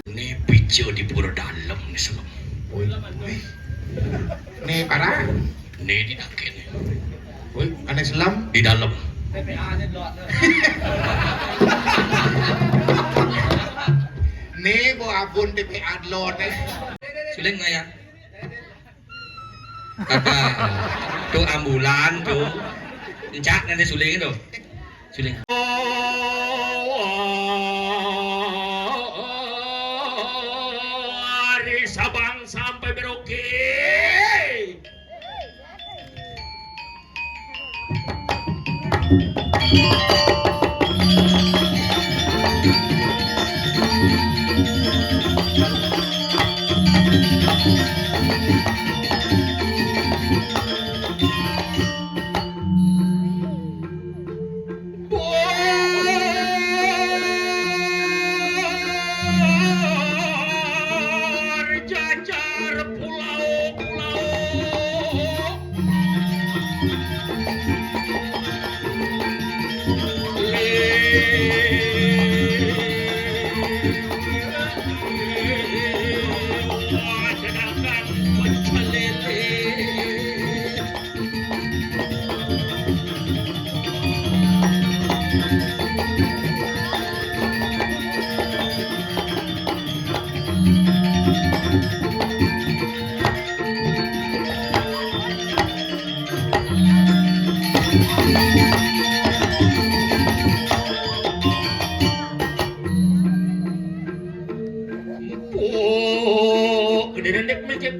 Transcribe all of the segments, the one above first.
Nih pijo di pura dalam nih selem. Nih para, Nih di dakin. woi aneh selam. Di dalam. Nih gua abun TPA dlon nih. Suling nggak ya? Kata tuh ambulan tuh. Encak nanti suling itu. Suling. Dari Sabang sampai Merauke. Berjajar pulau-pulau. Wajahkan pecelele. Oh, gede dek macam.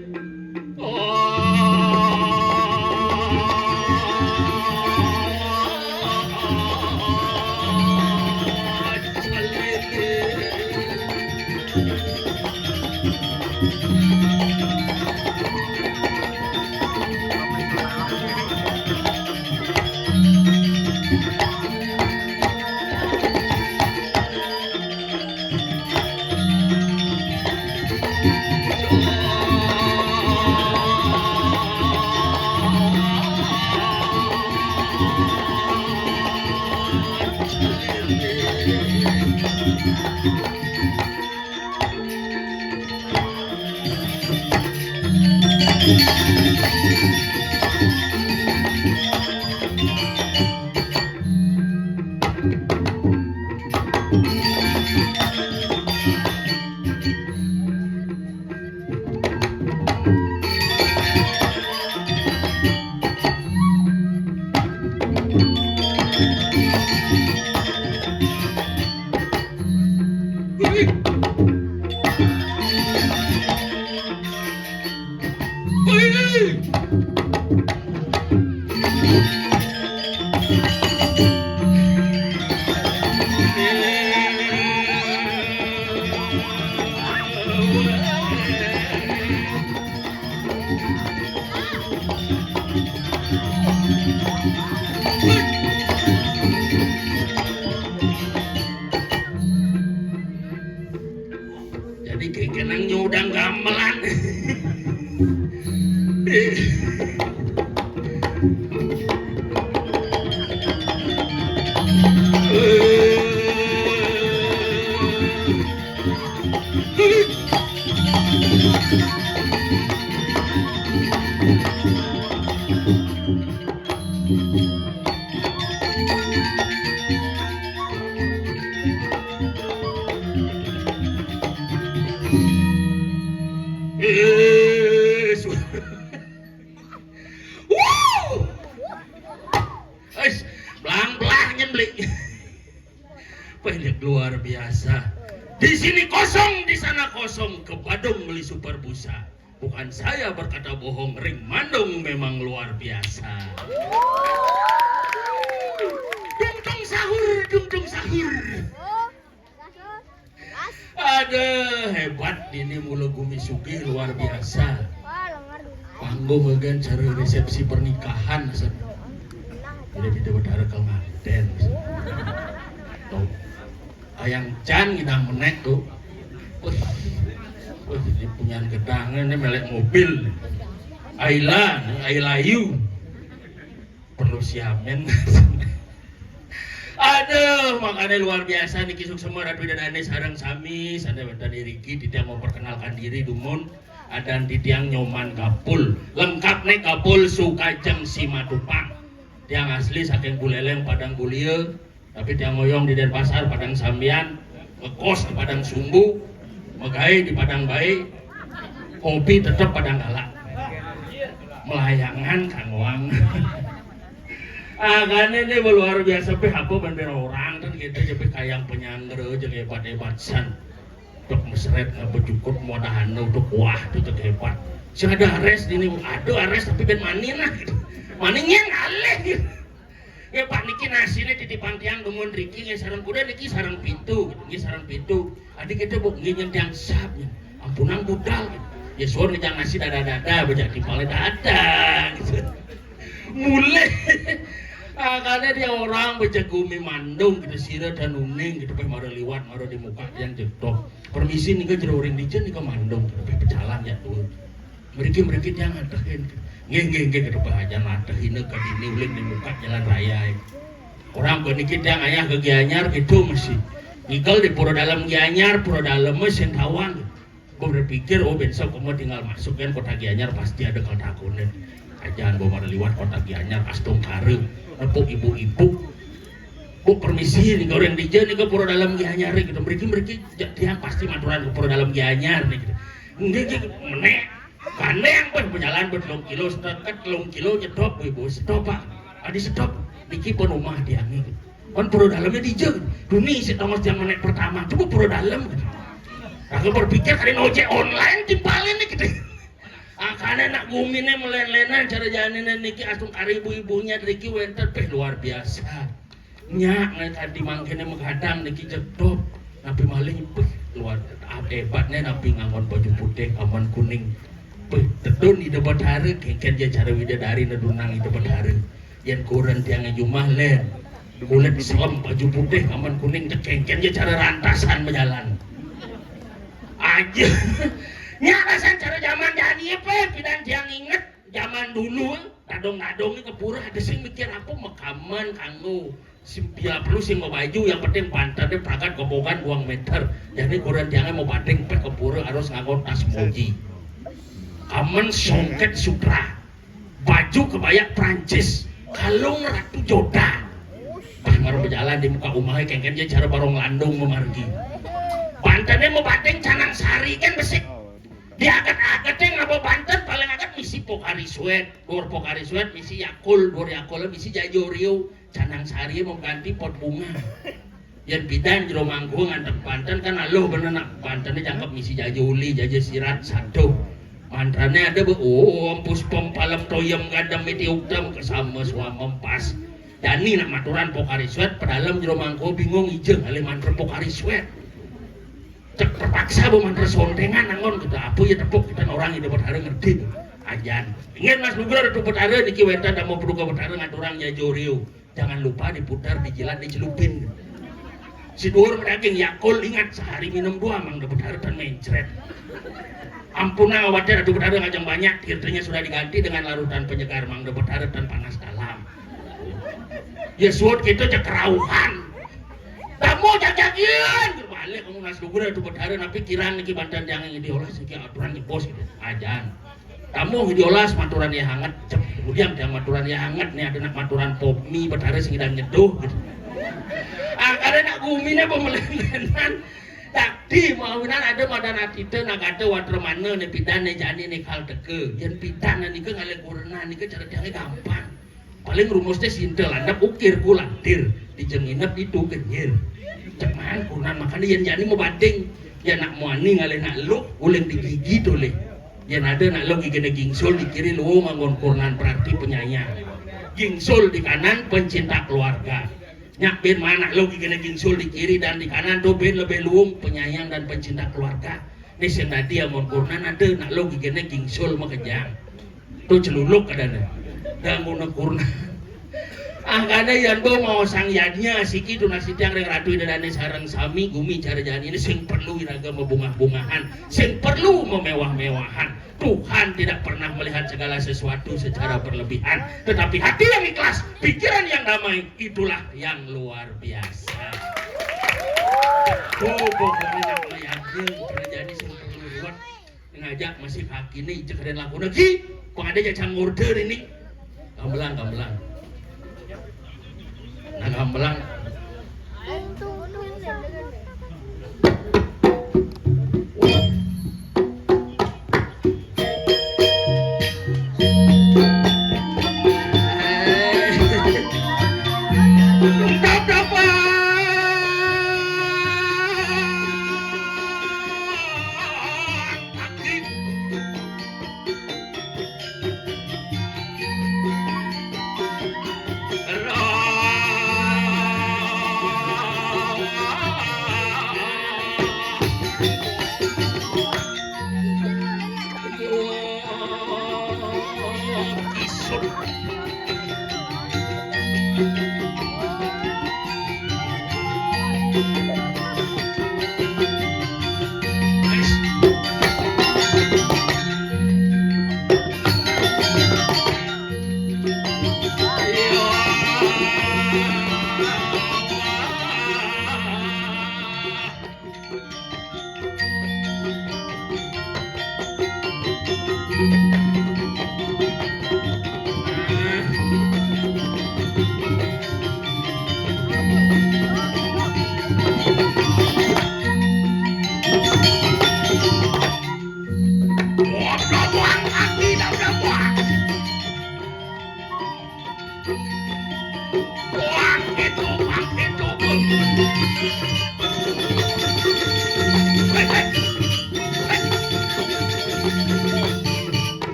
Jadi kayak kenang nyudang gamelan. Belang-belang nyemblik. Pendek luar biasa. Di sini kosong, di sana kosong. Ke Badung beli super busa. Bukan saya berkata bohong, Ring Mandung memang luar biasa. Dungdung sahur, dungdung sahur. Ada hebat ini mulu Gumi Sugi luar biasa. Panggung bagian cara resepsi pernikahan. Tidak bisa berdarah ke manten. Tuh, ayang can ngidang menek tuh. Wih, ini punya gedang ini melek mobil. Ailayu perlu siamen. Aduh, makanya luar biasa nih kisuk semua Ratu Bidadari sareng sami sana dan Riki tidak mau perkenalkan diri dumun ada di tiang nyoman kapul lengkap nih kapul Sukajeng Simatupang tiang asli saking Buleleng Padang Bulie tapi tiang ngoyong di Denpasar Padang Sambian ngekos di Padang Sumbu megai di Padang Bayi kopi tetap Padang Galak melayangan Kang Wang. Kan ini luar biasa pe apa bener orang kan gitu jadi kayang penyangger jeung hebat-hebat san. Dok mesret ngabejukut modahan untuk wah itu hebat. Si ada ares ini aduh ares tapi ben manina gitu. Maningnya ngaleh gitu. Ya Pak niki nasine titipan tiang dumun Riki nge sareng kuda niki sareng pintu gitu. Niki sareng pintu. Adik kita buk ngi nyentiang sap gitu. Ampunang budal gitu. Ya suar ngejang nasi dada-dada bejak dipale dada gitu. Mulai karena dia orang becegumi mandung gitu sira dan uning gitu pe maro liwat maro di muka yang jedok permisi nih ke jero orang dijen nih ke mandung tapi pecalan ya tuh mereka yang ngadehin nggih gitu pe aja ngadehin ke dini uling di muka jalan raya orang ke niki yang ayah ke Gianyar gitu masih ngikel di pura dalam Gianyar pura dalam mesin tawang gue berpikir oh besok kamu tinggal masuk kan kota Gianyar pasti ada kaltakunan ajaan bawa liwat kota Gianyar astung kare nepuk ibu-ibu bu permisi nih orang dijen nih ke pura dalam Gianyar gitu mereka dia pasti maturan ke pura dalam Gianyar nih gitu enggak menek kane yang berjalan bertelung kilo sedekat telung kilo nyetop ibu stop pak adi stop niki pun rumah dia nih gitu. Kan pura dalamnya dijen dunia si Thomas yang menek pertama coba pura dalam gitu aku berpikir kali ojek online timpalin nih gitu karena nak gumine melen-lenan cara jalanin niki asung kari ibu-ibunya Riki Wenter luar biasa nyak tadi mangkene menghadang niki jedop nabi maling luar hebatnya nabi ngangon baju putih aman kuning tedun di debat hari kengken dia cara widadari nedunang di debat hari yang kurang tiangnya jumah len kulit selem baju putih aman kuning kengken dia cara rantasan berjalan aja nyarasan cara zaman jadi apa tidak yang inget zaman dulu kadong-kadong ini kepura ada sing mikir apa mekaman kanggo simpia perlu sing mau baju yang penting pantatnya prakat kebogan uang meter jadi kurang jangan mau banding pe kepura harus nganggo tas moji kamen songket sutra baju kebaya Prancis kalung Ratu Joda baru berjalan di muka rumahnya kengken dia cara barong landung memargi pantatnya mau banding Canang Sari kan besik dia agak-agak ngapa Banten paling agak misi Pokari Sweat, dua Pokari Sweat misi Yakul, dua Yakul misi Jajo Rio, Canang Sari mau ganti pot bunga. Yang bidan jero manggung antep Banten kan aloh bener nak Bantennya jangkep misi Jajo Uli, Jajo Sirat satu. Mantranya ada empus pom palem toyem gadam meti ukdam kesama suam pas. Dani nak maturan Pokari Sweat pedalam jero manggung bingung ijeng ale mantra Pokari Sweat. Cek terpaksa bu mantra sontengan nangon kita apa ya tepuk kita orang yang dapat hari ngerti ajan ingin mas Nugra ada dapat hari niki weta dan mau perlu dapat hari ngaturang ya Jorio jangan lupa diputar dijilat dicelupin si dur daging Yakul ingat sehari minum dua mang dapat hari dan mencret ampuna awatnya dapat hari ngajang banyak filternya sudah diganti dengan larutan penyegar mang dapat hari dan panas dalam ya suat kita cek kerauhan tamu jajagian balik kamu nas dugura itu berdarah tapi kirang niki Banten jangan diolah segi aturan di bos gitu ajan tamu diolah maturan yang hangat kemudian yang maturan yang hangat nih ada nak maturan popmi berdarah sing sedang nyeduh gitu karena nak gumine pemelenan tadi mawinan ada madan atite nagate water mana nih pidan nih jani nih kal teke yang pidan nih ke ngale kurna nih ke cara jangan gampang paling rumusnya sintel andap ukir kulantir dijenginep itu kenyir ceman kunan makanya yang jani mau banding ya nak muani ngale nak lu uleng digigit oleh yang ada nak lu gigene gingsul di kiri lu mangon kurnan berarti penyayang gingsul di kanan pencinta keluarga nyak ben mana lu gigene gingsul di kiri dan di kanan tuh ben lebih luung penyayang dan pencinta keluarga ini senadi amon kurnan ada nak lu gigene gingsul makejang tuh celuluk kadang ganggu kurnan Angkana yan bo mau sangyadnya siki tu nasi tiang rek ratu dadane sareng sami gumi cara jalan ini sing perlu iraga membungah-bungahan, sing perlu memewah-mewahan. Tuhan tidak pernah melihat segala sesuatu secara berlebihan, tetapi hati yang ikhlas, pikiran yang damai, itulah yang luar biasa. Pokoknya nak meyakin kerjaan sing perlu ruwet ngajak masih kaki nih cek dan laku lagi, pengada jacang order ini, gamelang. Nah gamelang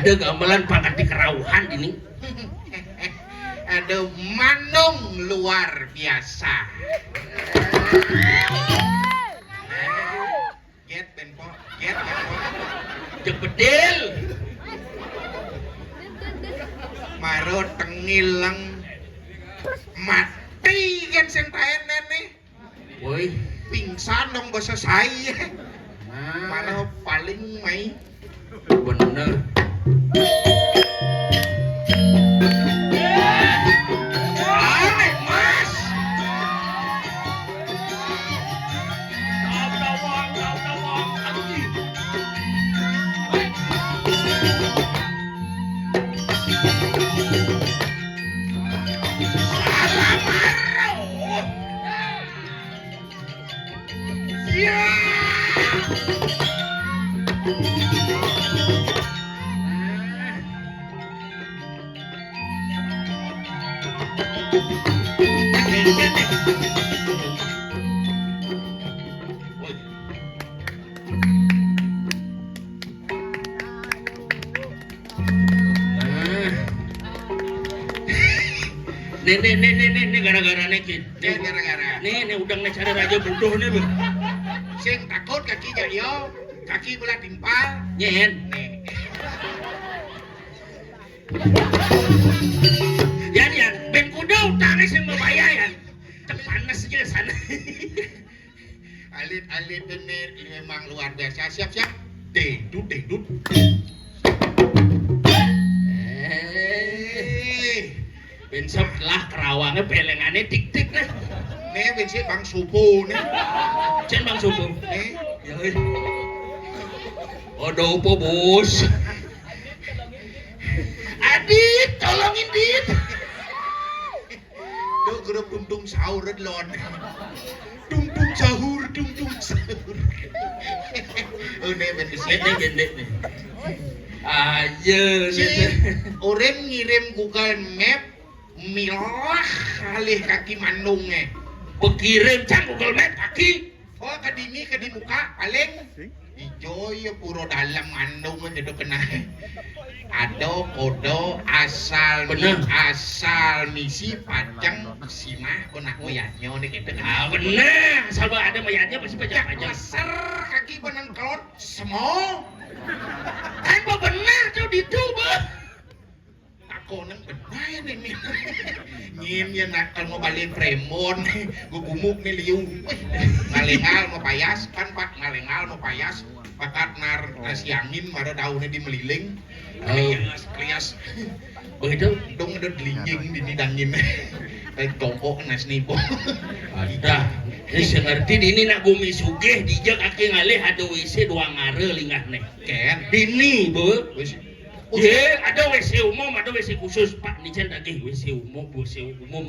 ada gamelan pangkat di kerauhan ini. Ada manung luar biasa. Get benpo. Jepedil. Maro tengileng mati kan sing taenen nih. Woi, pingsan dong basa saya. Mana paling mai bener. aneh mas. Salah marah. Ya. Nih gara-gara nih Gara-gara. nih udang nih cara raja bodoh nih bang. Sing takut kaki jadiyo, kaki bola timpal. Nyen. Nih. Yan, ben kuda utangnya sih membayaran. Panas aja sana. Alit ini memang luar biasa. Siap. Dedut. Bensop lah kerawangnya pelengannya tik nih. Nih bensin bang subuh nih. Cen bang subuh. Nih. Ya. Ada apa bos? Adit, tolongin Dit. Duh grup tung sahur lon. Tung sahur. Oh nih bensin. Gendek nih. Aja Si orang ngirim Google Map milah kali kaki manungnya. Bekirim can Google Map kaki. Oh kadini muka paling hijau ya puro dalam manung itu kena. ado kodo asal Bener. asal misi panjang simah konak moyatnya nih gitu Ah bener, asal ada mayatnya pasti panjang-panjang. leser kaki benang kelot semua Kan bener tuh itu bah. aku neng benar ini ngin ya nakal mau balik premon gue gumuk nih liung ngalengal mau payas kan pak ngalengal mau payas pakat nasi angin marah daunnya dimeliling klias Begitu? dong ada delinjing di dangin kayak tongkok nas nipo Ada. Ini saya ngerti ini nak bumi sugih dijak kaki ngalih ada WC dua ngare lingah nih. ken Ini bu. wis Ye, ada WC umum, ada WC khusus Pak. Ini can lagi WC umum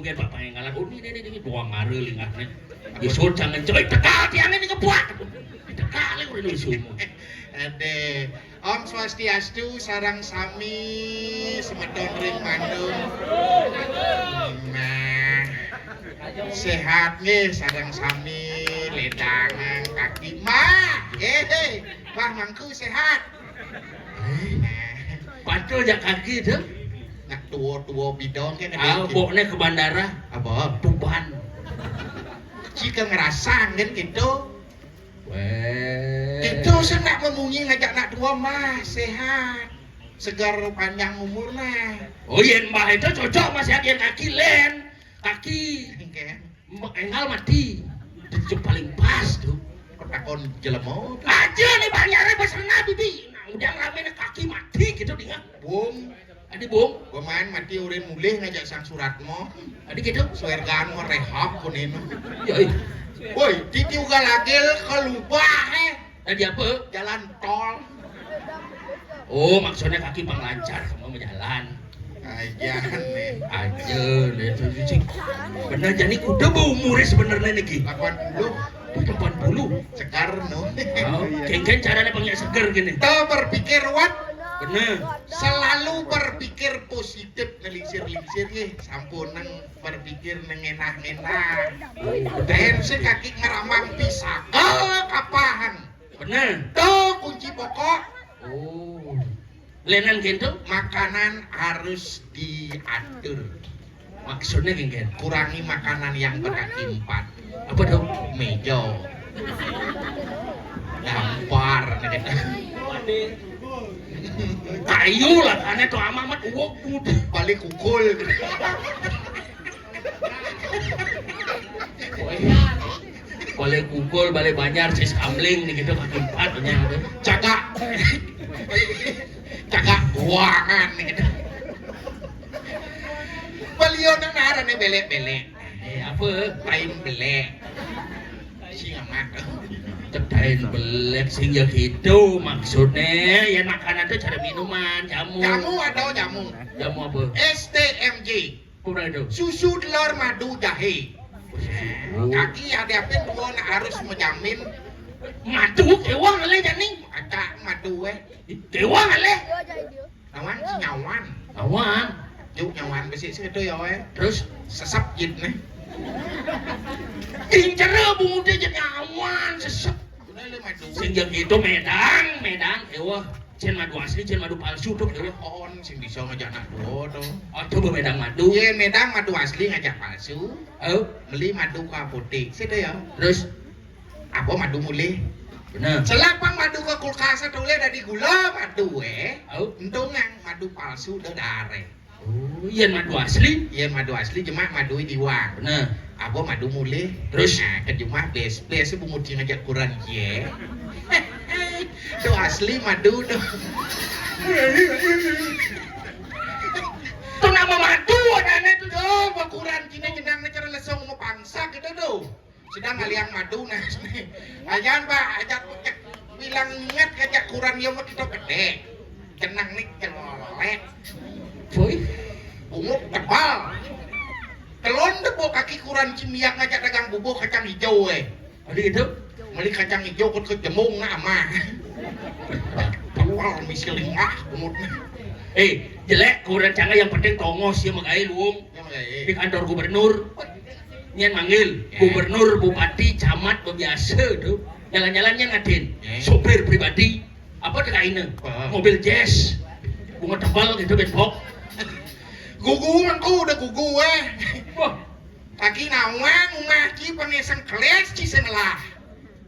kan Pak Pangengalan. Oh ini dua ngare lingah nih. Besok jangan coy tekal tiangnya ini kebuat. Tekal ini udah WC umum. Ade Om Swastiastu sarang sami semedon ring mandung nah sehat nih sarang sami ledangan kaki mah wah mangku sehat Patul jak kaki tu. nak tua bidong kan Ah, boknya ke bandara. apa Tuban. jika ngerasa kan gitu Weh. itu saya nak memunyi ngajak nak tua mah sehat segar panjang umur nah Oh iya mbah itu cocok masih ada kaki len. Kaki engal mati. Itu paling pas tuh. takon jelemo Aja nih banyaknya beserna bibi. Nah udah rame kaki mati gitu dia. bung Adi bung. pemain mati urin mulih ngajak sang suratmo Adi gitu. suergaan mau rehab kunin Ya. woi titi uga lagel kelupa Tadi apa? jalan tol Oh maksudnya kaki penglancar kamu mau jalan. aja nih Aja deh tuh cing. Bener jadi kuda bau umurnya sebenarnya nih. 80 80. sekar no Oh, kengken caranya pengen seger gini. to berpikir wat Bener. selalu berpikir positif ngelingsir-lingsir ya sampun neng berpikir neng enak-enak dan kaki ngeramang pisah kapahan Bener. tuh kunci pokok Oh. Lenan gitu? makanan harus diatur Maksudnya kengken. kurangi makanan yang berkaki 4 Apa dong? mejo gampar Kayu lah karena tuh amat uang putih. balik kukul Boleh kukul, boleh banyak sis kamling nih gitu kaki 4 banyak. cagak buangan gitu beliau nang nara nih belek-belek Apa? lain belek si ngamak Cedain belek sing ya gitu maksudnya ya makanan tuh cara minuman, jamu. jamu atau jamu Jamu apa? STMJ Kurang itu. susu telur madu jahe kaki hadapi dua harus menjamin Madu kewang ale jani. ada madu Kewang ale. nawan si nyawan Awang. yuk nyawan besi segitu ya Terus sesep jid nih tinjara bungu dia jadi awan sesep. udah le madu Sing yang itu medang ewa. Cen madu asli, cen madu palsu tuh ewa. on sing bisa ngajak anak dua tuh Oh tuh medang madu. iya medang madu asli ngajak palsu Oh, beli madu ke apotek situ ya terus apa madu mulih benar. selapang madu ke kulkas tuh le dari gula madu Oh, untungan madu palsu udah dare oh, iya madu asli. iya madu asli cuma madu diwang Benar. apa madu mulih Terus? nah ke cuma bes bungut ngajak kurang ye tuh asli madu tuh Tuh nama madu ada itu tuh bakuran kini jenang cara lesong mau pangsa gitu tuh sedang ngaliang madu nah ajan pak ajak bilang ingat ngajak kurang ya mah kita gede jenang nih kelolek Boy. ungu tebal telon deh kaki kurang cimiak ngajak dagang bubuk kacang hijau Ada gitu. beli kacang hijau ke jemung nama tebal misalnya umut Jelek kurang canggah yang penting tongos ya magai luung di kantor gubernur. Nyen manggil gubernur, bupati, camat biasa tuh. Jalan-jalannya ngatin. Sopir pribadi. Apa teka ini? Mobil jazz. bunga tebal gitu benpok. Gugu mangku udah gugu Wah, kaki nawang ngaki pengesang keles cisen lah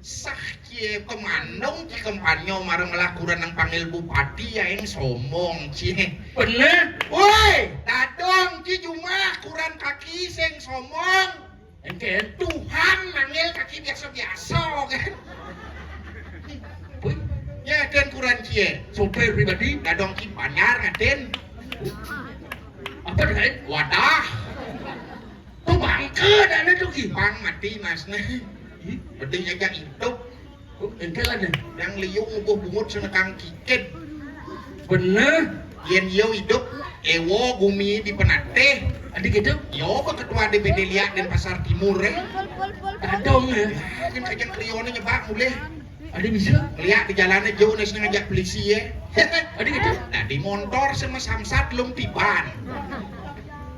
sah cie kemandong ci kempanyo marang melakuran ng panggil bupati ya yang somong cie bener. woi dadong ci cuma kurang kaki sing somong Engken. Tuhan manggil kaki biasa-biasa kan Wih, ya dan kurang cie sopir pribadi. dadong ci banyar ngaden Apa dikain? wadah Tuh bangke dana tuh ki. pang mati nasnya Ih, penting aja hidup oh, engken lah deh. yang liu ngubuh bungut senekang kiket Bener. yen yo hidup ewo gumi di penate Adik gitu. yo ba ketua DPD liak dan pasar timur Dadong ya. kan kajang krione nyebak mulai Adik bisa. liak di jalannya jauh nes ngajak polisi ya Adik gitu. nah di motor sama samsat belum tiban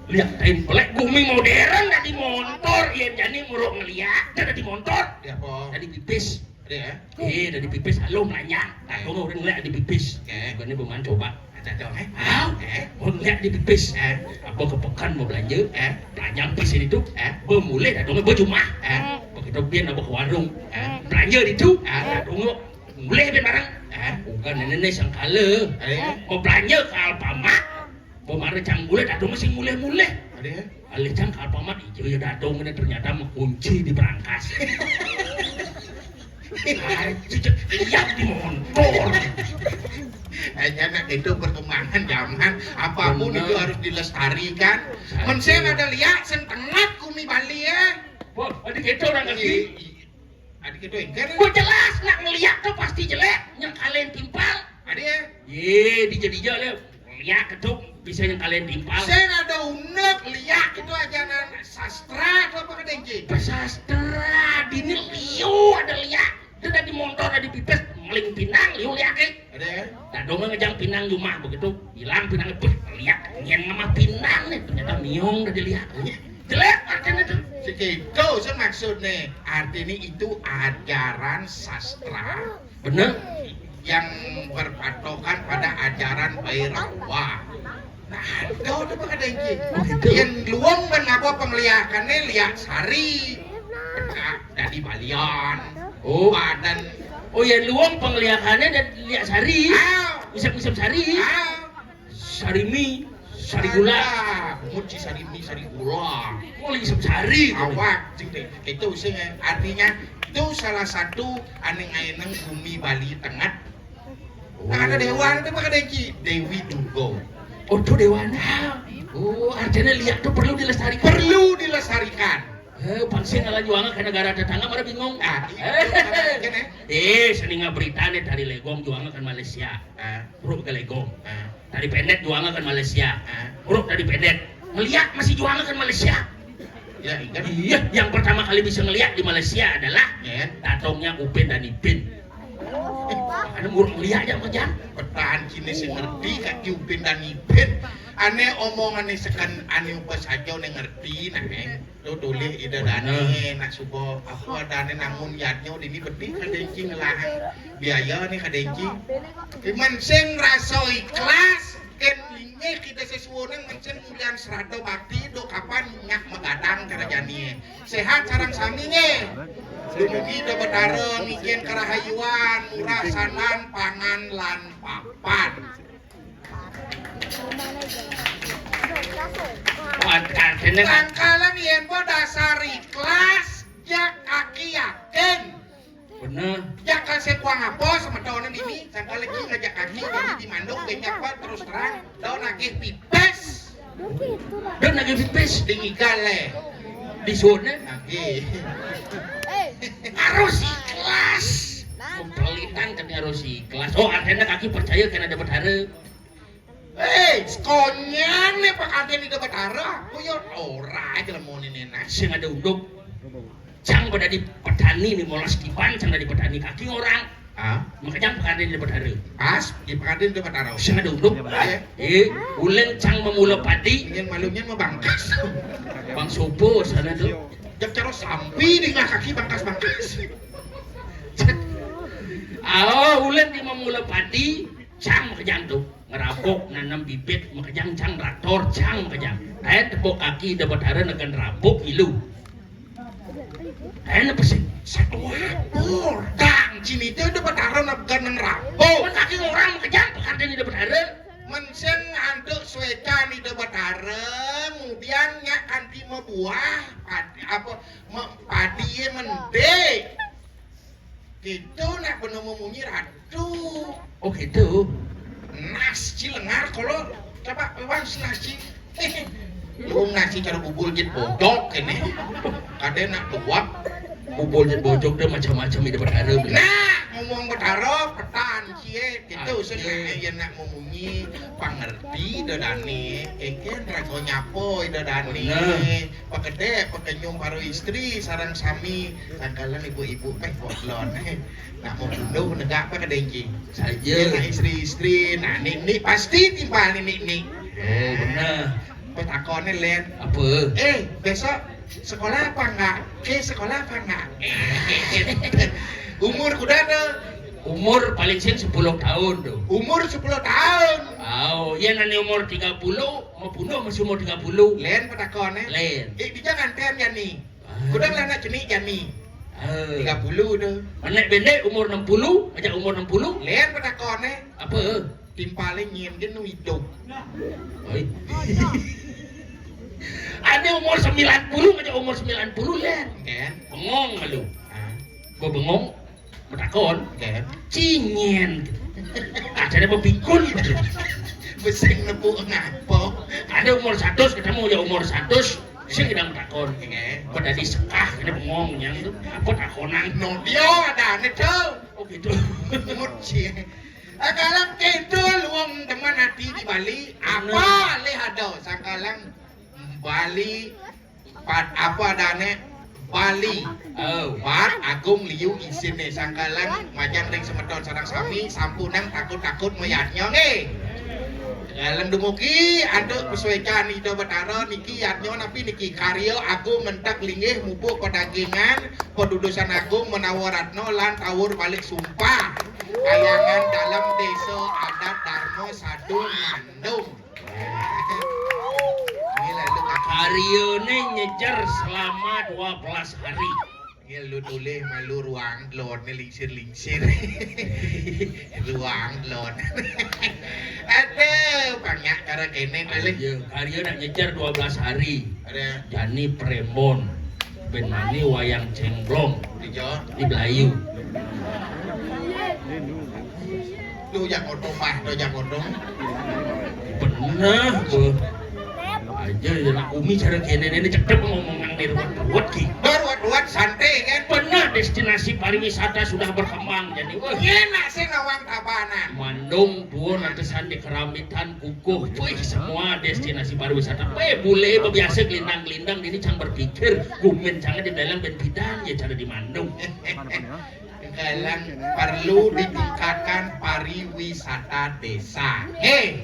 Lihat tain pelek bumi modern dari motor. Iya jadi muruk ngeliat. Ada di motor. ya po Tadi pipis. ada Dari pipis halo nanya. Tak tahu orang ngeliat di pipis. Bukannya belum coba. ada dong Mau ngeliat di pipis. Apa ke pekan mau belanja. Belanja pis itu. Bermulai dah dong berjumah. Begitu pian apa ke warung. Belanja itu. Dong mulai pian barang. Bukan nenek sangkala. Mau belanja ke Alfamart. Pemare cang mulai dah dong masih mulai. ada Alih cang ke Alfamart hijau ya datang ini ternyata mengunci di berangkas. Lihat di motor. hanya nak itu perkembangan zaman apapun itu harus dilestarikan mensen ada liak sentengak kumi Bali ya Wah, adik itu orang kaki. adik itu engker Gua jelas nak ngeliat tuh pasti jelek. Yang kalian timpal. adik ya Ye, dijadi le. Lihat ketuk bisa yang kalian timpal. sen ada unek liak itu ajaran sastra atau apa kadengki Bersastra, dini liu ada liat. Itu ada di motor, ada di pipes, maling pinang, liu liat ada ya Nah dong ngejang pinang rumah begitu, hilang pinangnya, liat, nyen nama pinang nih, ternyata miong udah dilihat. Jelek artinya tuh. segitu maksudnya artinya itu ajaran sastra Bener? yang berpatokan pada ajaran Bhairawa. Nah, itu udah kadengki Begitu. yang luang benapa penglihakannya liak sari nah, dari Balian Oh, badan oh ya luang penglihatannya dan lihat sari. Bisa sari. Sarimi, sari gula. muci sari mie sari gula Oh lagi sari. awak cing teh itu sih artinya itu salah satu aneh-aneh bumi Bali Tengah. Nah, ada dewa itu pakai deki Dewi Dugo. Oh tuh dewana. Oh artinya lihat tuh perlu dilestarikan. Perlu dilestarikan. Pangsi ngalah juanga ke negara tetangga pada bingung. Nah, itu kan Seninga berita nih dari Legong juanga ke Malaysia. Uruk ke Legong. Dari Pendet juanga ke Malaysia. Uruk dari Pendet. Ngeliat masih juanga ke Malaysia. ya ikan Iya, yang pertama kali bisa ngeliat di Malaysia adalah ya datongnya Upin dan Ipin. Karena murung ngeliat aja kerjaan. petaan kini sih ngerti kaki Upin dan Ipin aneh omongan nih sekan aneh pas aja nih ngerti nah lo tulis ide dane nak subo aku ada namun yadnya ini beti kadengki ngelah biaya nih kadengki cuman sing raso ikhlas ken linge kita sesuatu mencen mulian serado bakti do kapan nyak megadang kerajaan sehat sarang saminya dumugi do betara mikian kerahayuan murah sanan pangan lan papan Artinya kan Kangkalan yen po dasar ikhlas jak kaki yakin bener. jak kasih kuang apa sama tahun ini sangka lagi ngajak kaki jadi di mandung banyak apa terus terang daun lagi pipes Dan lagi pipis dingigale di zona lagi harus ikhlas. Pelitan kan harus ikhlas. Oh artinya kaki percaya karena dapat hara. Konyan nih pak aden di debat arah kuyot ora aja mau ini enak Sing ada unduk. Cang pada di petani nih molas kipan, cang ada di petani kaki orang. Makanya pak aden di dapat hara. pas di pak aden debat arah Sing ada unduk. Ulen cang memula padi. ingin malunya mau bangkas Bang Sopo sana tuh. jak cara sampi di kaki bangkas Ulen di memula padi, cang ke jantung. rabok nanam bibit makajang cang traktor cang makajang tepuk kaki dapat hara negan rabok ilu apa sih satu hapur kang cini itu dapat hara negan nang rabok kaki orang makajang pekarda ni dapat hara mensen anduk sueca ni dapat hara kemudian nyak kanti buah padi apa padi mendek gitu nak penuh memunyi ratu oh gitu nasi lengar kalau coba bebas nasi belum nasi cara bubul jet bodok ini kadang nak tuak bubul jet bojok dah macam-macam di dapat hara nah ngomong betaro petan cie gitu senang ya nak memunyi pangerti dodani eken rago nyapo dodani pakede pakenyum baru istri sarang sami sangkalan ibu-ibu potlon nak mau bunuh negak apa kedengki saja nah istri-istri nah nik pasti timpal nik oh benar petakonnya len apa besok sekolah apa enggak sekolah apa enggak umur kuda tuh umur paling sing 10 tahun tuh umur 10 tahun oh iya nanti umur 30 mau bunuh masih umur 30 len petakonnya len dia ngantem ya nih kuda lana jenik ya nih 30 tuh anak bendek umur 60 aja umur 60 len petakonnya apa timpalnya nyiem dia nu hidup ada umur 90 aja umur 90 len kan bengong lu gua bengong betakon kan cingin ada pepikun beseng nebu ngapo ada umur 100 ketemu ya umur 100 sing kita betakon pada disekah kena bengong yang tuh apa takonan no dia ada nih tuh oh gitu umur cie sangkalang kidul wong teman hati di Bali apa lehado sangkalang Bali apa adane Bali Bar Agung Liu isin nih sangkalang majang ring semedon sarang sami sampunang takut-takut mayatnya Jalan dumugi aduk pesuaikan itu betara niki yatnya napi niki karyo aku mentak linggih mubuk pedagingan pedudusan agung menawaratno lan tawur balik sumpah kayangan dalam desa adat Darmo Sadung Mandung ini lalu Karyone nyejar selama 12 hari. Ini lu tulis malu ruang lon lingsir-lingsir. Ruang lon. Aduh, banyak cara kene kali. Ya, Karyo nak nyejar 12 hari. Ada Jani Premon. Ben mani wayang cengblong di Jawa. di Belayu. Lu yang otong mah, lu yang otong. Pernah bu. Aja nak umi cara kene ini cekep ngomong nang di ruwet ki. Ruwet santai kan. Benar destinasi pariwisata sudah berkembang jadi wah. Enak sih nawang tabanan. Mandung, Buon, Atesan di Keramitan, Kukuh, wih semua destinasi pariwisata. Bule biasa gelindang-gelindang ini cang berpikir gumen cang di dalam ben bidang ya cara di Mandung. Dalam perlu ditingkatkan pariwisata desa.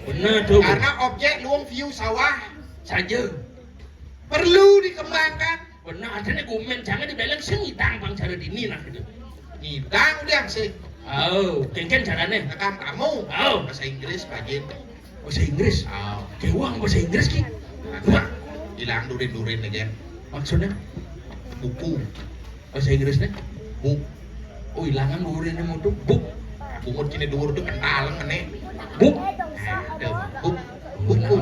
Benar tuh. Karena objek luang view sawah Saja. perlu dikembangkan. Benar, adanya gumen cang di dalam sengitang bang cara di ini nah gitu. Ngidang udah sih. Oh, kengken caranya. Rekam kamu. Oh. Bahasa Inggris bajin. Bahasa Inggris. Oh. Kewang bahasa Inggris ki. Wah, hilang durin-durin aja. Maksudnya Buku. bahasa Inggrisnya Buk. oh hilangan durinnya mau tuh buk. Bumur kini dur tuh kental ngene. Buk. Buk. Buku,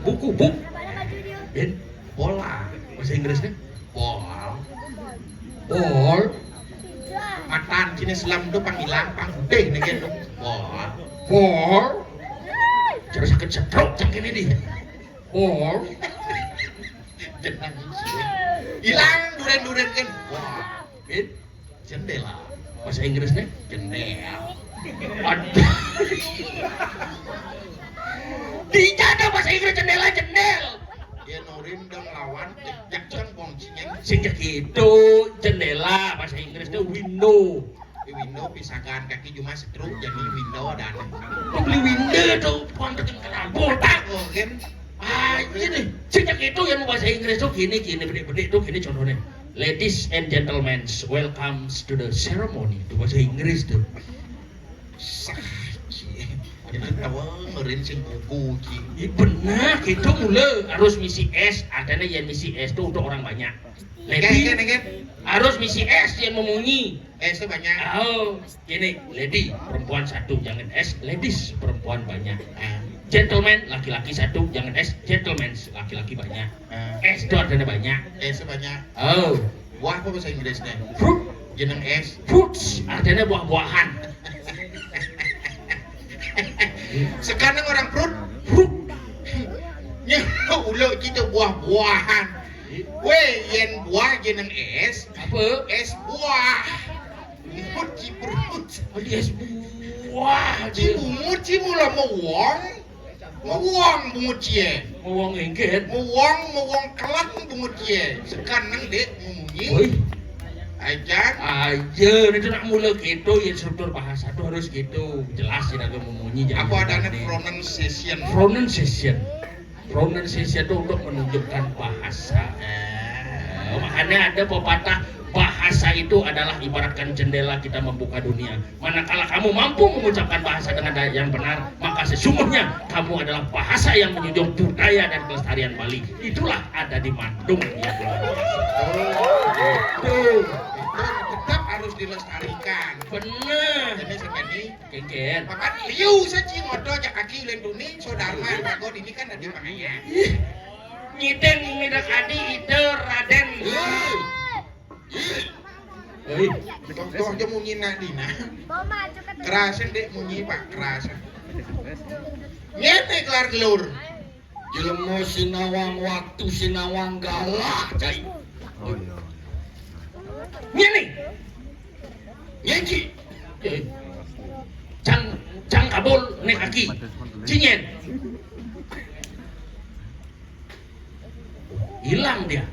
buku, buk. Ben, Bola. bahasa Inggrisnya Bol. ball. Matan kini selam tuh panggilan panggudeh nih kan. Bol. Ball. Cara sakit stroke cang ini di. Ball. Jenang hilang duren-duren kan. Wah. Ben, Jendela. bahasa Inggrisnya Jendela. aduh. Dijada bahasa Inggris jendel. Dia nurin dong lawan jejak cang bongcinya. Sing gitu jendela bahasa Inggrisnya window. Di window pisahkan kaki cuma setruk jadi window dan. Beli window tuh kontekin kena botak. Oh kan. Ini sejak itu yang bahasa Inggris tuh gini bedik tuh gini contohnya. Ladies and gentlemen, welcome to the ceremony. Itu bahasa Inggris tuh. Jadi tahu ngeureun sing buku cing. Benar, gitu mula harus misi S, adanya yang misi S itu untuk orang banyak. Lady harus misi S yang memunyi. S itu banyak. Oh, ini lady perempuan satu, jangan S, ladies perempuan banyak. Ah, Gentleman laki-laki satu, jangan S, gentlemen laki-laki banyak. ah. S itu adanya banyak. S itu banyak. Oh, Buah apa bahasa Inggrisnya? fruit, Jeneng S. fruits artinya buah-buahan. Sekarang orang perut Fruit, nya ulo gitu buah-buahan. Weh, yen buah jeneng es, apa? es buah. Mut ciprut. Oh, dia S buah. Cibungut cimula mau wong bungut cie. Ngomong engket. Mau wong kelang bungut cie. Sekarang dek memunyi. Woi, Ajar. aja itu nak mula gitu ya struktur bahasa itu harus gitu jelas tidak memunyi. jangan Apa adanya berarti. pronunciation? Pronunciation itu untuk menunjukkan bahasa. Makanya ada pepatah bahasa itu adalah ibaratkan jendela kita membuka dunia. Manakala kamu mampu mengucapkan bahasa dengan yang benar, maka sesungguhnya kamu adalah bahasa yang menjunjung budaya dan kelestarian Bali. Itulah ada di Bandung ya luar biasa. Tuh, Itu tetap harus dilestarikan. bener. Ini segini. Kengken. Makan liu saja ngodo aja kaki lenduni sodarma bagot ini kan ada makanya. Nyiden midak adi ide Raden. Oi, Contoh aja munyi dina. Kerasan dek munyi pak kerasan. Nyete kelar gelur. jelema sinawang waktu sinawang galak cai. Oh iya. Nyene. Nyeji. Cang kabul nek kaki. Cinyen. Hilang dia.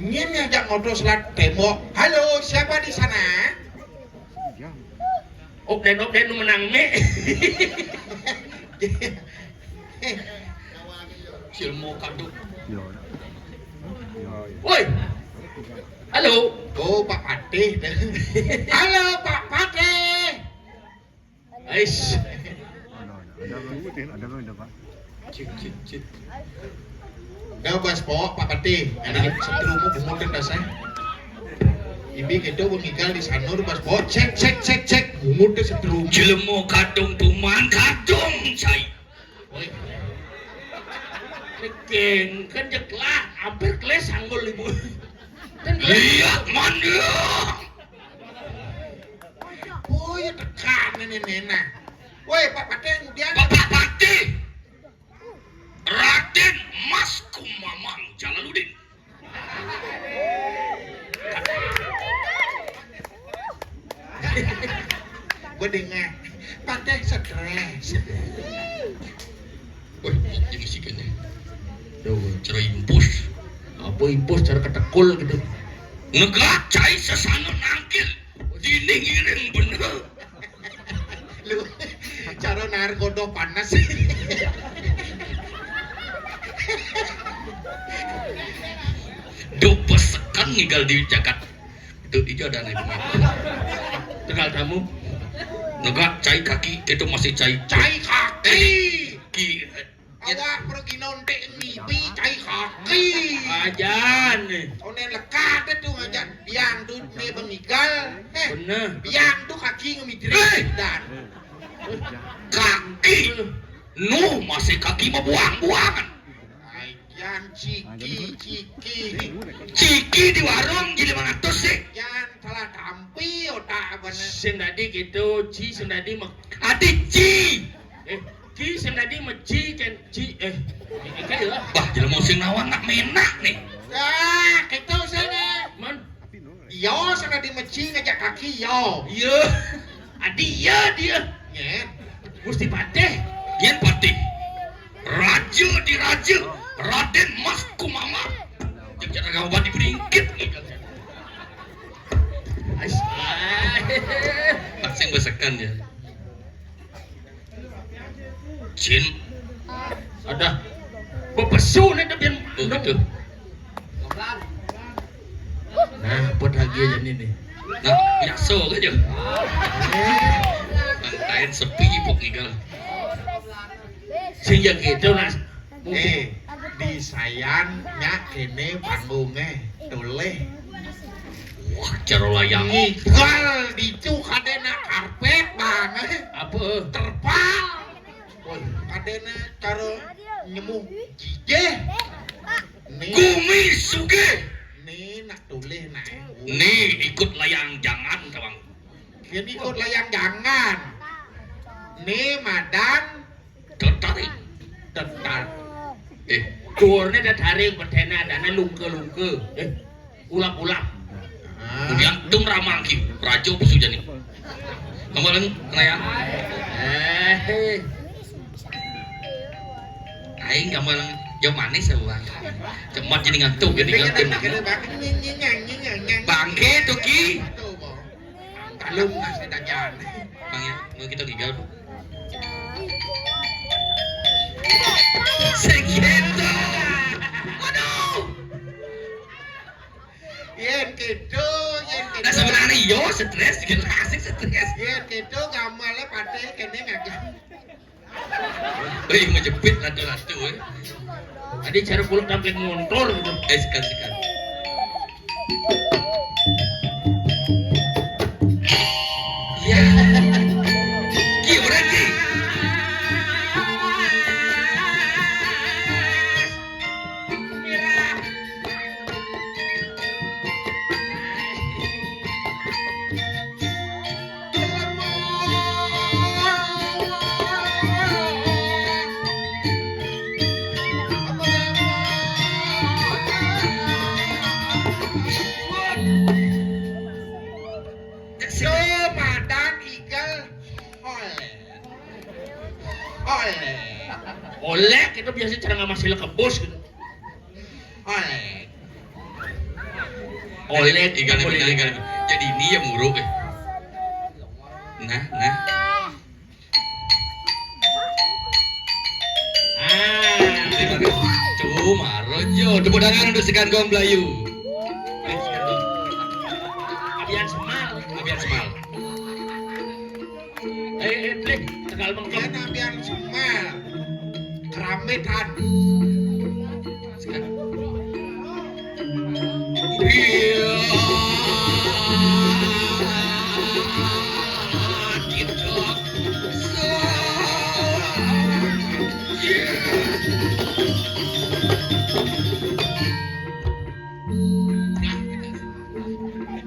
Nyen ngajak ngobrol selat tembok. Halo, siapa di sana? Okden nu menang me. Cilmo kaduk. Iya. Woi. Halo. Oh, Pak Patih. Halo, Pak Patih. Ais. Ada bang, Pak. Cik. Dah bas po, Pak Patih. Ada setrumu bumutin dasar. Ibi gitu mengigal di sanur bas po. Cek. Bumutin setrum. Cilmo kadung tuman kadung cai. Woi. King kan jeklah hampir keles sanggul ibu. Lihat mana. Oh ya tekan nenek. Woi Pak Patih kemudian. Bapak Patih. Raden Mas Kumamang Jalaluddin. Gue dengar Patih stres. Woi, ini musik ini. Tuh, cara impus. Apa impus cara ketekul gitu. Negak cai sesana nangkil. Dinding ireng bener. Lu cara narkodo panas. Dopesekan ninggal di Jakarta. Itu ijo ada nih. Tegal kamu. Negak cai kaki itu masih cai Kaki. ki. Awak pergi nontek ngipi cai kaki. Ajan. Onen lekat itu ngajan. Biang tuh nih bengigal. Bener. Biang tuh kaki ngemidri dan. Kaki. Nu masih kaki mau buang-buangan. Ayan ciki. Ciki di warung jadi 500 sih. Yan salah tampi otak bener. Sing tadi gitu, Ci sing tadi mah adik Ci. Ci sing tadi mah Ci kan Ci kayak ya. Bah, jelema sing nawang nak menak nih. Ah, gitu sana. Man, Yo sana di meci ngajak kaki yo. iya. Adi ya dia. Nyen. Gusti Patih. Yen Patih. Raja di raja. Raden Mas Kumamang. Jeung cara gawa di beringkit nih. Pasang besekan ya. Cin. Ada. Bepesu nih tapi gitu. Nah, buat lagi aja nih. Nah, biasa aja. Santai lain sepi pok ngigal. Sing ya gitu nas. Di sayan nya kene panggungnya doleh. Wah, caro layang. Ngigal dicu kadena karpet banget. Apa? Terpal. Woi, kadena karo nyemu jije. Nih, Gumi suge. nih nak doleh nak. Nih ikut layang jangan kawang. Dia ikut layang jangan. Nih madan Tertarik. tetap. Kurne dah tarik berdena dana lungke. Ulap-ulap. Kemudian tung ramangki rajo pesujan nih. Kemarin layang. Aing kemarin jauh manis ya bang. Cemat jadi ngantuk jadi ngantuk. Bangke tuh ki. Talung nasi dajan. Bang ya, mau kita gigal. Segitu. Aduh. Yen kedo, Nah sebenarnya yo stres, gitu asik stres. Yen kedo gamale pate kene ngagak. Wih mau jepit latu-latu. Tadi cara pulang tampil ngontor gitu. Sekan. Ya. Ki berarti. Do padang igal oleh. Oleh kita biasa cara ngamasih ke bos gitu. Oleh. Ikan. Jadi ini ya muruk. Nah. Cuma rojo, tepuk tangan untuk sekan gong Melayu. Abian semal. Plek, tegal Dia mengkem. nabian semal. Keramitan. Sekan. Iya. Gitu.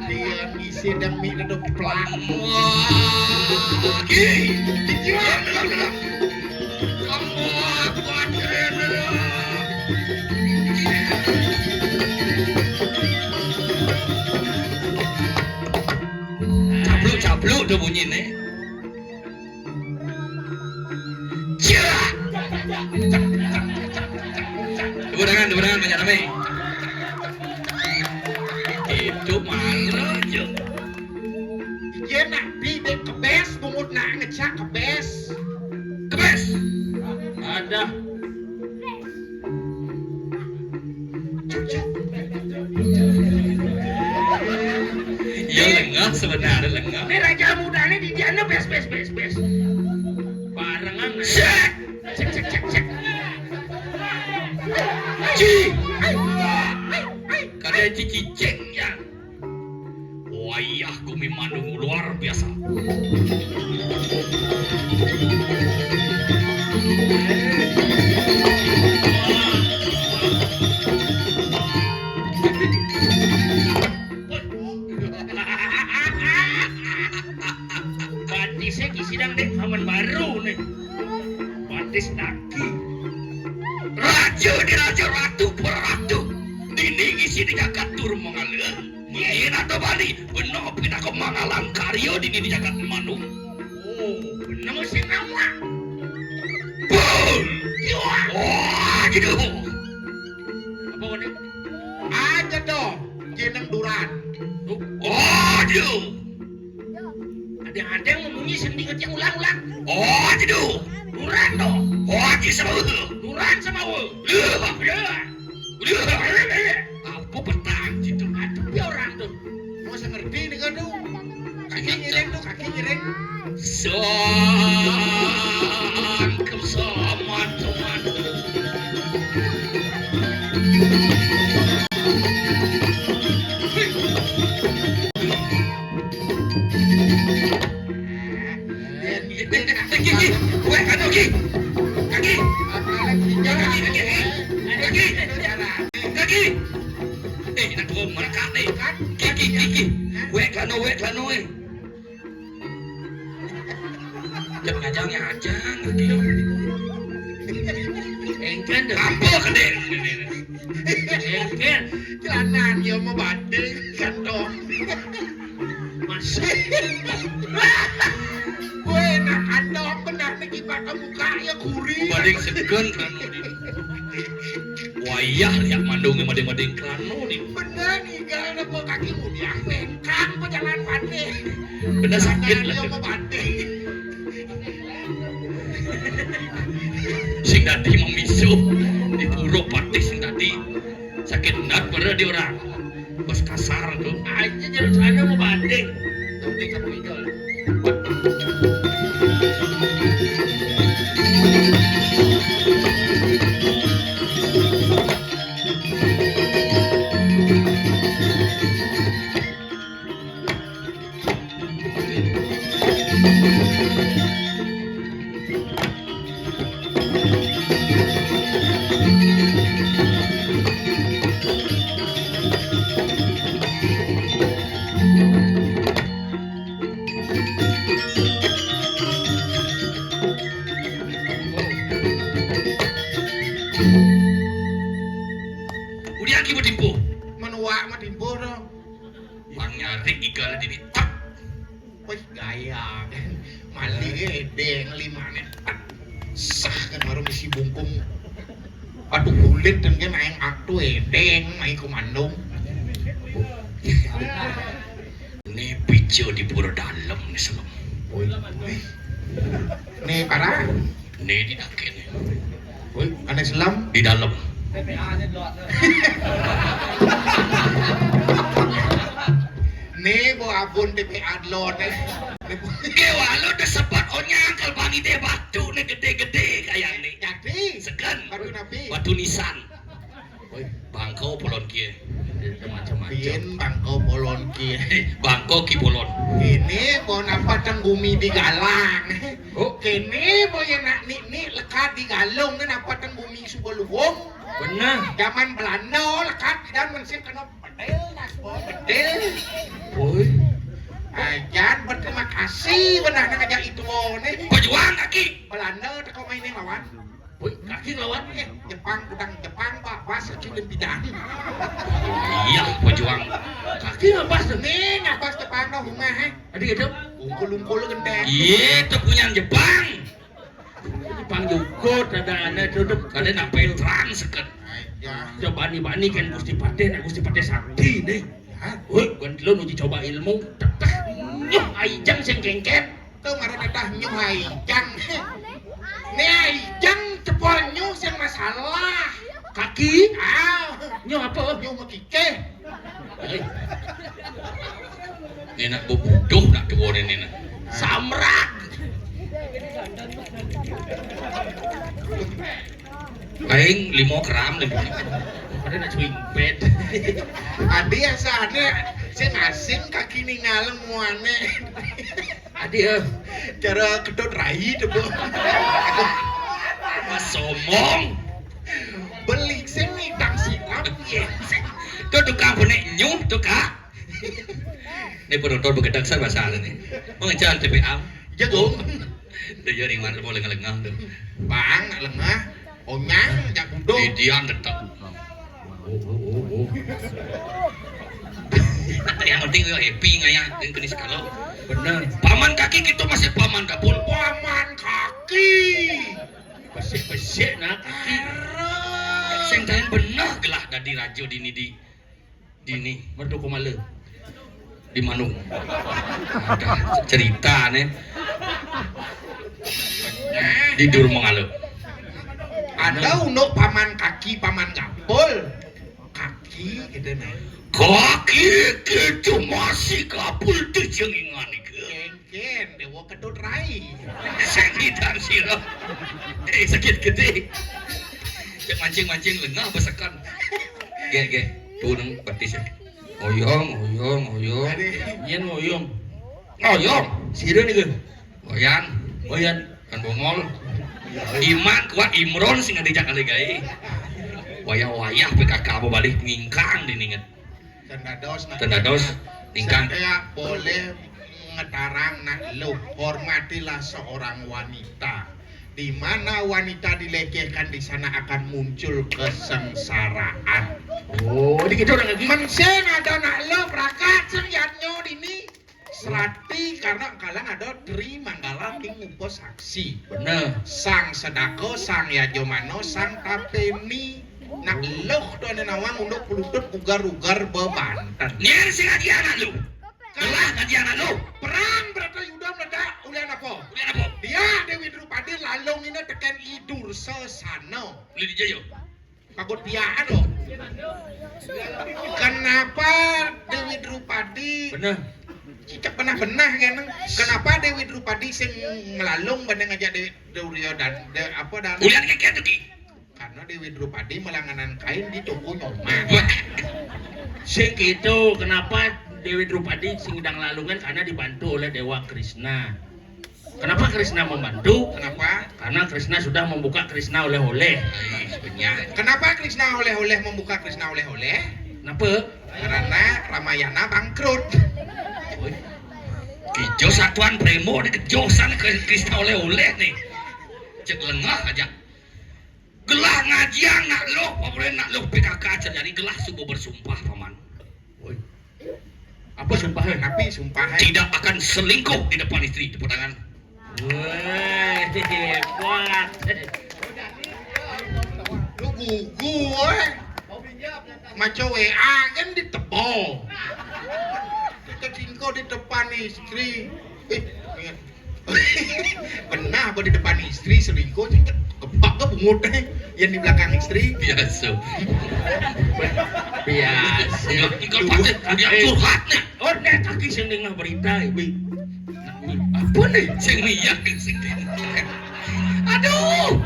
Dia ngisi demi duduk plak. Cabluk udah bunyi nih. Tepuk tangan banyak rame. Itu malu aja. Dia nak di kebes, bumut nak ngecak kebes. Kebes. Ada. Ya lengah sebenarnya lengah. Ini raja muda ini di diana bes. Barengan. Cek. Cek. Ci. Kada cici cek ya. Wayah Gumi Mandung luar biasa. Batisnya kisidang deh kaman baru nih. Batis daki. Raja ratu peratu. Dinding isi di katur mengalir. Mungkin atau bali benar pindah ke mangalang karyo di jagat Manung. Oh, bener sih nama. Boom. Wah, gitu. Apa ini? Aja dong, jeneng duran. Oh, gitu. Ada yang membunyi sendi kecil ulang-ulang. Oh, gitu. Duran dong. Oh, gitu sama lu. Duran sama wo. Apa petang gitu. Aduh, dia orang tuh. Mau ngerti nih kan tuh. Kaki ngiring. Sangkem soman teman. Weh, kano ki? Kaki. Kaki. Nak gom mereka nih kan? Kaki. Weh, kano eh. Jangan ngajangnya ajang kaki. Engken deh. Apa kene? Engken. Jalanan yo mau banding kantong. Masuk. Gue nak kantong benar nih pakai muka ya kuri. Bading segan kano di. Wayah ya mandung mading-mading kano di. Bener nih gara apa kaki mulia bengkak pejalan banding. Bener sakit lah. Yo mau banding. Sing tadi memisu di puro pati sing tadi sakit nat pada di orang bos kasar tuh Aja jalan sana mau banding. Tapi kamu idol. udah aki mau dimpo Menua mah dimbo dong. bang nyari igal di tak Wih gaya mali deng lima nih sah kan baru misi bungkung aduh kulit dan kan main aktu deng main komando ini pijo di puro dalam nih selom nih parah nih di dake nih wih aneh selam di dalam nih bawa abun TPA lot nih kewa lo udah sempat onyangkal bangi deh batu nih gede-gede kayak nih jadi segan baru nabi batu nisan bangkau polon kie Macam-macam. Bien bangko polon ki bangkau ki polon ini mau napa tenggumi di galang Oh, kini mau yang nak ni lekat di galung ni napa tenggumi subuluhong benar. zaman Belanda lekat dan mensin kena bedel nasbo bedel Woi, ajan berterima kasih benar nak aja itu nih pejuang kaki Belanda tak kau mainin lawan woi, kaki lawan. Jepang udang Jepang pak pas kilim bidang iya pejuang Kaki ngapas tuh. nih ngapas Jepang dah rumah Adik itu ungkul gendeng iya itu punya Jepang Jepang juga ada anak duduk. ada nak petrang seket aja Coba bani kan Gusti Pade sakti nih. Woi, kan lo uji coba ilmu. Teteh, nyuh aijang sing kengket. tuh marah tetah nyuh haijang nih haijang cepol nyuh yang masalah Kaki, nyuh apa? nyuh mau kike ini nak bodoh nak dua ini nak Samrak. Aing 5 gram lebih Ada nak cuy pet. adi asalnya sing asing kaki ninggalin muane Adik, cara kedot rai tuh mas somong beli sing nidang siram ya itu tukang bonek nyuh tukang ini penonton begedak saya bahasa ini mengejar TPA jagung dia jadi mana mau lengah-lengah tuh bang lengah onyang jak budung Didian tetap oh. yang penting yo happy ngaya kenis kalau Benar. paman kaki gitu masih paman kapul paman kaki Besik nak kaki. sing kain bener gelah dari radio dini Merdu kumala. di Manung ada cerita nih di Durmongalo ada untuk paman kaki paman kapul kaki gitu nih kaki gitu masih kapul tuh jengingan itu kengken dewa kedot rai kira. Sakit gede. Cek mancing-mancing lengah besekan. Ge, turun batis ya. Oyong. Nyen ngoyong. Oyong. Sireun ieu. Goyan. Kan bongol. Iman kuat Imron sing ngajak kali gae. Wayah-wayah PKK balik ngingkang dininget. Tendados ngingkang. Saya boleh ngetarang nak lu hormatilah seorang wanita. Di mana wanita dilecehkan di sana akan muncul kesengsaraan. Oh, di kitu urang lagi. Mensen ada nak lu prakat seng yatnyo dini. Selati karena kalang ada tri manggala king ngupo saksi. Bener. Sang sedako, sang yajomano, sang tapeni. Nak loh doa nawang unduk pelutut ugar-ugar bebanten. Nyer sing adiana lu. Gelah adiana lu. Perang berata yuda meledak ulian apa? Dia Dewi Drupadi lalong ini tekan idur sesano. Beli di Jayo. Pagut piaan loh. Kenapa Dewi Drupadi? Bener. Cicak benah-benah kan? Kenapa Dewi Drupadi sing melalung bandeng aja Dewi Duryodhan apa dan? Ulian kayak gitu ki. Karena Dewi Drupadi melanganan kain di toko nyoma. Sing kitu kenapa Dewi Drupadi sing ndang lalungan karena dibantu oleh Dewa Krishna. Kenapa Krishna membantu? Kenapa? Karena Krishna sudah membuka Krishna oleh-oleh. Kenapa Krishna oleh-oleh membuka Krishna oleh-oleh? Kenapa? Karena Ramayana bangkrut. Kijo satuan premo di kejosan ke Krishna oleh-oleh nih. Cek lengah aja. Gelah ngajian nak lo, boleh nak lo PKK jadi gelah subuh bersumpah paman. Apa sumpahnya? Tapi sumpah Tidak akan selingkuh di depan istri, tepuk tangan. Wah, hebat. lu gugu maco WA kan ditebol. Kita cingko di depan istri. Ingat. Benar apa di depan istri selingkuh cingko kebak ke bungut yang di belakang istri. Biasa. Biasa. Kalau dia curhat nih. Oh, nek kaki sing dengar berita, Ibu. Apa nih? Sing miyak sing. Aduh.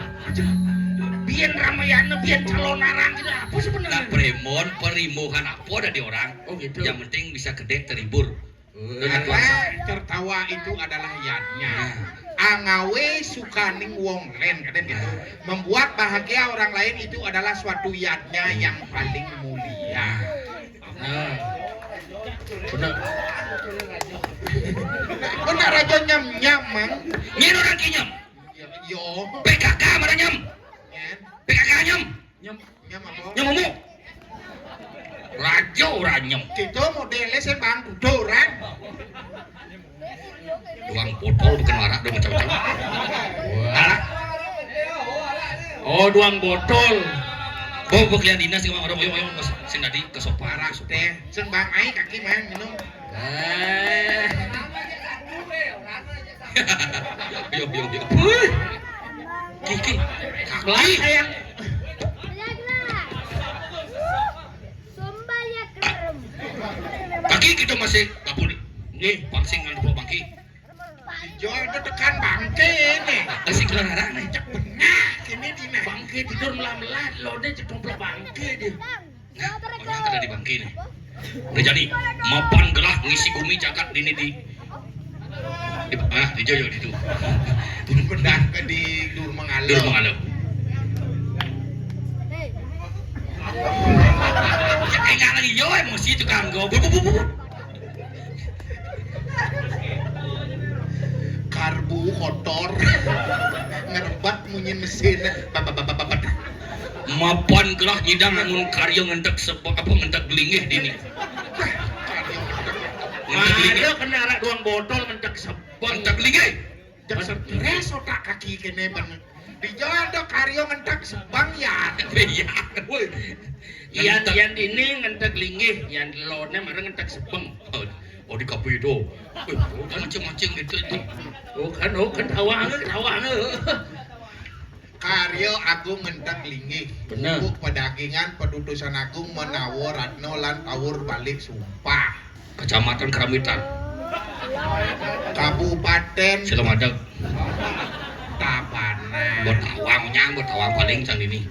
Biar Ramayana, biar calon narang gitu. Apa Nah, sebenarnya? premon perimuhan apa dari orang. Oh gitu. Yang penting bisa gede terhibur. Karena tertawa itu adalah yadnya. Angawe sukaning wong len kadang gitu. Membuat bahagia orang lain itu adalah suatu yadnya yang paling mulia. Nah. Benar. Benar aja nyam mang. Nyen orang kinyam. Yo. PKK mana nyam? Nyen. PKK nyam. Nyam. Nyam apa? Nyam ngomong. Rajo ranyem. Itu modelnya saya bang budoran. Doang botol bukan warak dong macam-macam. Wah. Oh, doang botol. Bobok lihat dinas sih orang oyong sing tadi ke sofa. Parah teh. Seng bang ai kaki mang minum. Yo. Wih. Kiki. Kaki sayang. Kaki kita masih kapur. Nih, pangsing ngan dua bangki. Dijual itu tekan bangke nih. Kasih kelarang nih. Nah, sini dina. Bangke tidur melah-melah, lo deh cetomplak bangke dia. Nah, banyak ada di bangki nih. Udah jadi, mapan gelah ngisi bumi jagat ini di Joyo itu. Bedah ke di Durmangalo. Durmangalo. Ya enggak lagi yo emosi itu kan go. Karbu kotor. Ngerebat munyin mesin. Mapan gelah nyidang namun karyo ngentek sebab apa ngentek gelingih dini. Ada kena arak doang botol mentek sebon. Ngentek gelingih. Jak stres otak kaki kene banget. Dijual do karyo ngentak sebang ya. Iya. Woi. Yang ini ngentek lingih, yang lone marang ngentek sebeng. Oh di kapu itu. Macam-macam gitu itu. Oh kan tawange. Karyo agung ngentak lingih. Bener. Untuk pedagingan pedudusan agung menawar ratno lan tawur balik sumpah. Kecamatan Keramitan. Kabupaten Silamadeg. Tabanan. Buat tawang paling sang ini.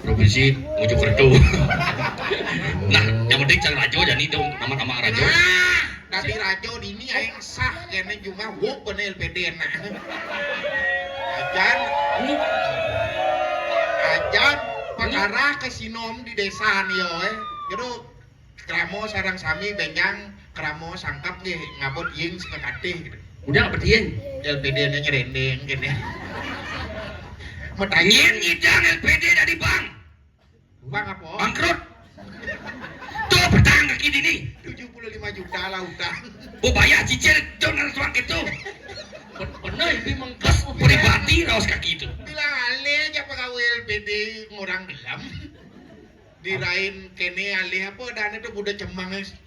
Provinsi Mojokerto. Nah, yang penting sang rajo jadi dong nama-nama rajo. Nah, dari rajo dini aing sah kene juga wok bener LPD na. Ajan perkara kesinom di desa nih yo gitu kramo sarang sami benjang kramo sangkap nih ngabot ying sekekatih gitu. Udah berdieng. LPD nya nyerendeng gini. Nyen ngidang LPD dari bank. Bang apa? Bangkrut. Tuh petang kaki dini. 75 juta lah utang. Bu bayar cicil dengan tuang itu. Bener ini Terus pribadi raos kaki itu. Bilang alih aja pegawai LPD ngurang gelam. Dirain kene alih apa dan itu budak cemang guys.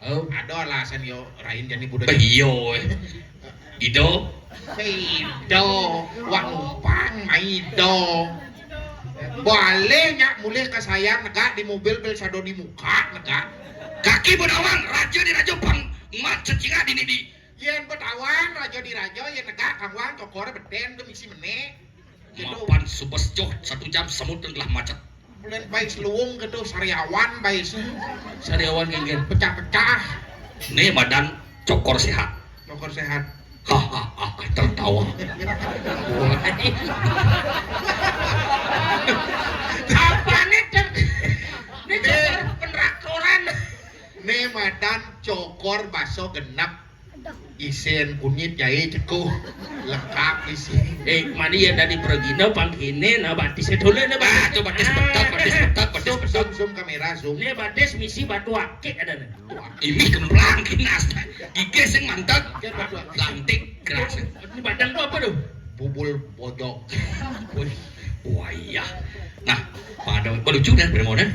Oh, Ada alasan yo rain jadi budak. Iyo. Ido. Ido, wak numpang maido. Bolehnya mulai ke saya negak di mobil bel sado di muka negak. Kaki bedawang raja di raja pang mat cecinga dini di. Yen betawang rajo di rajo yen negak kangwang cokor beden tuh misi meneh. Gitu. Mapan subes joh 1 jam semut telah macet. Bulan baik seluung gitu sariawan baik sariawan genggen. pecah-pecah. Nih badan cokor sehat. Cokor sehat. Hahaha tertawa. Apa nih cek? Nih cokor penraktoran. Nih madan cokor baso genap. Isen kunyit jahit cekuh lengkap isi. Mani ya dari pergina pangkine na batis dulu na Ah, batis. coba batis Zoom kamera zoom. Ini batis misi batu akik ada nih. Ini kemplang kinas. Gigi sing mantap. Lantik keras. Ini badan tuh apa tuh? Bubul bodok. Wah iya. Nah, pada lucu dan bermoden.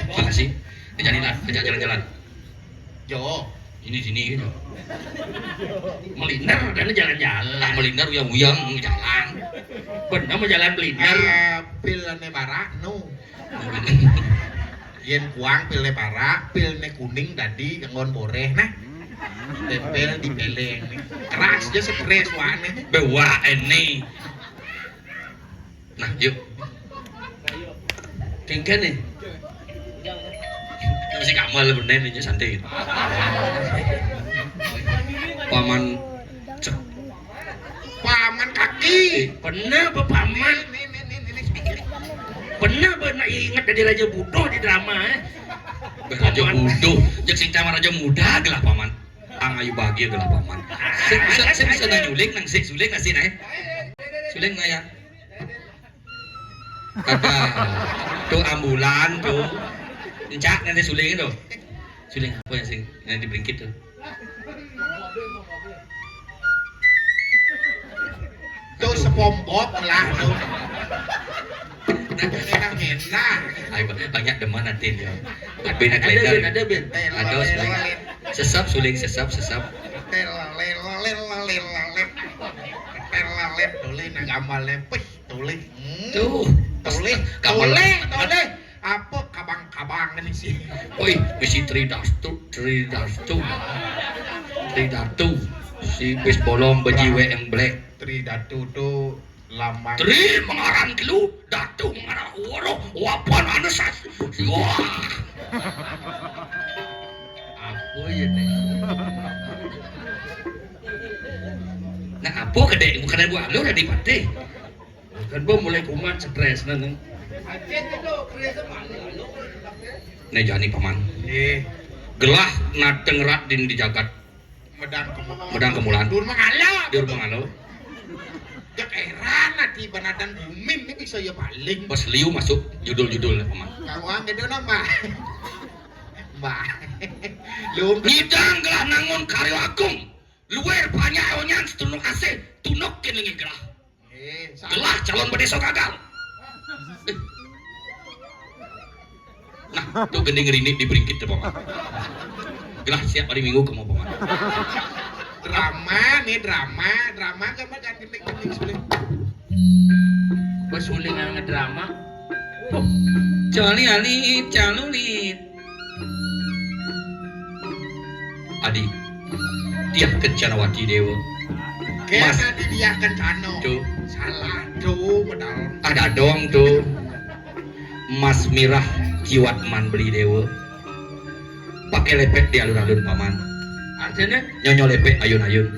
Makasih. Ini jalan-jalan. Jo. Ini sini gitu. Meliner dan jalan-jalan. Lah melindar uyang jalan. Bener mau jalan meliner. Pil ne barak nu. Yen kuang pil ne barak, pil ne kuning tadi ngon boreh nah. Tempel di peleng nih. Keras dia stres wane. Bewa ini. Nah, yuk. Kengken nih. Masih kamal bener aja santai. Paman cek. Paman kaki. Bener apa paman? Bener bener ingat dari Raja Budo di drama Raja Budo, jek sing tema Raja Muda gelah paman. Ang ayu bahagia gelah paman. Saya bisa nyuling nang sik suling ngasih nih. Suling nggak ya? Kata tuh ambulan tuh. Encak nanti suling itu. Suling apa yang sing yang diberingkit tuh? Tuh sepompok lah tuh. Enak-enak. Ay, banyak deman nanti ya. Ada kalender. Ada ben. Ada suling. Sesap suling sesap. Telalet toleh nang gamal lepeh toleh. Tuh. Toleh. Apa kabang-kabang ini sih? Oi, misi Tridartu. Si bis bolong bejiwe yang black. Tridatu tuh lambang. Tri mengaran kilu, datu mengaran woro, wapan anu sas. Wah. Apa ya nih? Nah, apa gede bukan gua lu udah dipati. Kan gua mulai kumat stres nang. Nih jani paman. Gelah nateng rat din dijagat. Medang kemulan. Dur mangala. Dur mangalo. Cek eran nanti banadan bumin ini bisa ya paling. Pas liu masuk judul-judul paman. Kawang gede nama. Mbak. Lu Ngidang gelah nangun karyo agung. Luwer banyak onyan tunuk ase, tunuk keningi gelah. Gelah calon bedeso gagal. Nah, tuh gending rindik diberingkit tuh paman. Gelah siap hari Minggu kamu paman. drama kamu kan gending suling. Basuling yang ngedrama. Cali ali calulit. Adi, dia kencanawati dewa. Kaya tadi dia kan cano. Tuh, salah tuh medal. Ada dong tuh Mas Mirah Ciwatman beli dewa pakai lepek di alun-alun paman. Artinya Nyonyo lepek ayun-ayun.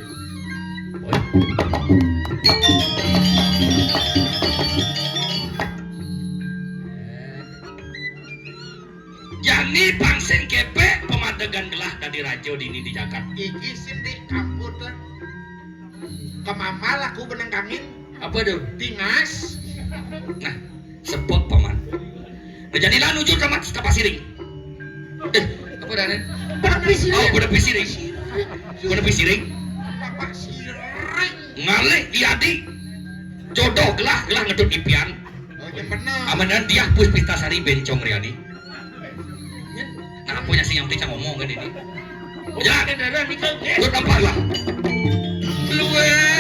Jani pangsen kepe pemadegan gelah dari rajo dini di Jakarta. Iki sindik komputer. Kemamal aku benang kangin. apa tuh? Tingas. Nah, sepot paman. Nah, jadilah nuju ke Pasiring. Apa dan? Oh, bener Pasiring. Bener Pasiring. Bapak siring. Ngalih diadi. Jodoh gelah ngedut impian. Oh, yang bener. Amanan dia Puspitasari Bencong Riani. Nah, punya si yang tica ngomong kan ini. Ya, Ada nikah. lu nampak lah. Luwe.